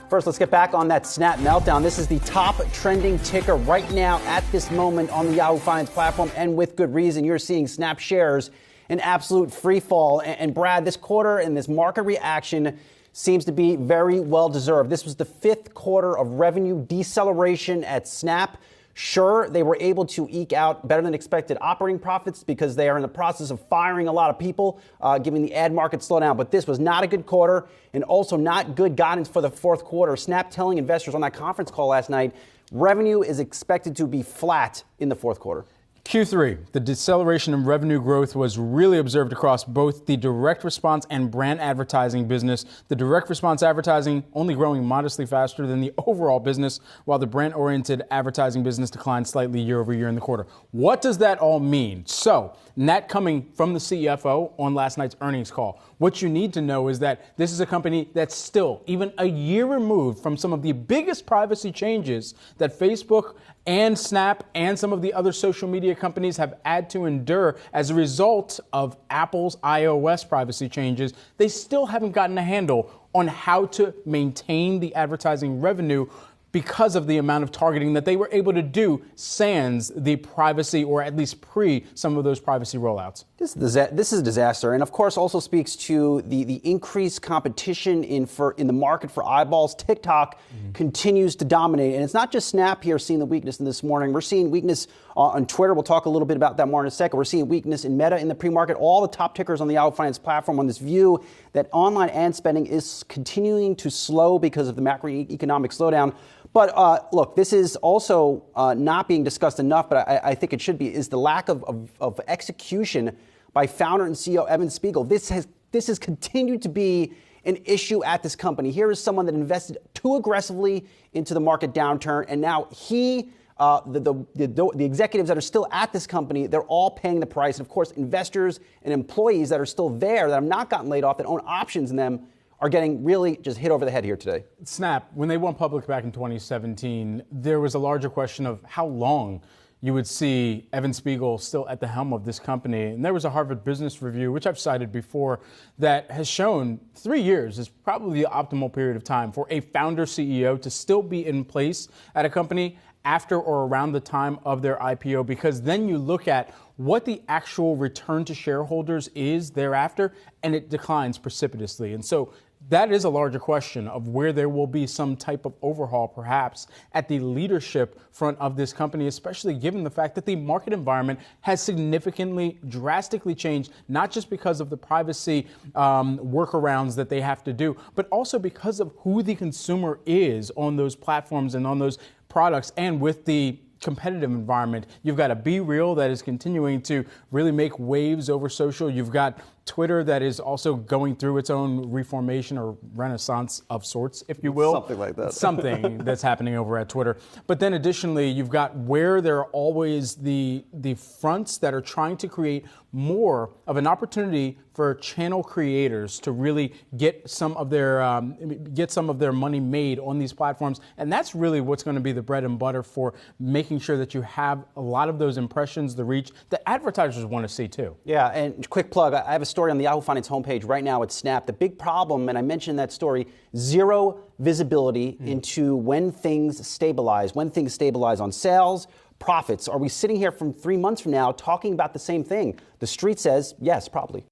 First, let's get back on that Snap meltdown. This is the top trending ticker right now at this moment on the Yahoo Finance platform, and with good reason. You're seeing Snap shares in absolute free fall. And Brad, this quarter and this market reaction seems to be very well deserved. This was the fifth quarter of revenue deceleration at Snap. Sure, they were able to eke out better than expected operating profits because they are in the process of firing a lot of people, given the ad market slowdown. But this was not a good quarter and also not good guidance for the fourth quarter. Snap telling investors on that conference call last night, revenue is expected to be flat in the fourth quarter. Q3, the deceleration in revenue growth was really observed across both the direct response and brand advertising business. The direct response advertising only growing modestly faster than the overall business, while the brand-oriented advertising business declined slightly year over year in the quarter. What does that all mean? So, and that coming from the CFO on last night's earnings call. What you need to know is that this is a company that's still even a year removed from some of the biggest privacy changes that Facebook and Snap and some of the other social media companies have had to endure as a result of Apple's iOS privacy changes. They still haven't gotten a handle on how to maintain the advertising revenue because of the amount of targeting that they were able to do sans the privacy, or at least pre some of those privacy rollouts. This is a disaster, and of course also speaks to the increased competition in the market for eyeballs. TikTok continues to dominate, and it's not just Snap here seeing the weakness in this morning. We're seeing weakness on Twitter. We'll talk a little bit about that more in a second. We're seeing weakness in Meta in the pre-market. All the top tickers on the Yahoo Finance platform on this view that online ad spending is continuing to slow because of the macroeconomic slowdown. But look, this is also not being discussed enough, but I think it should be, is the lack of execution by founder and CEO Evan Spiegel. This has continued to be an issue at this company. Here is someone that invested too aggressively into the market downturn, and now the executives that are still at this company, they're all paying the price. And of course, investors and employees that are still there, that have not gotten laid off, that own options in them, are getting really just hit over the head here today. Snap, when they went public back in 2017, there was a larger question of how long you would see Evan Spiegel still at the helm of this company. And there was a Harvard Business Review, which I've cited before, that has shown 3 years is probably the optimal period of time for a founder CEO to still be in place at a company after or around the time of their IPO, because then you look at what the actual return to shareholders is thereafter, and it declines precipitously. And so that is a larger question of where there will be some type of overhaul, perhaps, at the leadership front of this company, especially given the fact that the market environment has significantly, drastically changed, not just because of the privacy workarounds that they have to do, but also because of who the consumer is on those platforms and on those products, and with the competitive environment. You've got a Be Real that is continuing to really make waves over social. You've got Twitter that is also going through its own reformation or renaissance of sorts, if you will. Something like that. Something that's happening over at Twitter. But then additionally, you've got where there are always the fronts that are trying to create more of an opportunity for channel creators to really get some of their money made on these platforms. And that's really what's going to be the bread and butter for making sure that you have a lot of those impressions, the reach that advertisers want to see too. Yeah, and quick plug, I have a story on the Yahoo Finance homepage right now at Snap. The big problem, and I mentioned that story, zero visibility into when things stabilize on sales, profits. Are we sitting here from 3 months from now talking about the same thing? The street says yes, probably.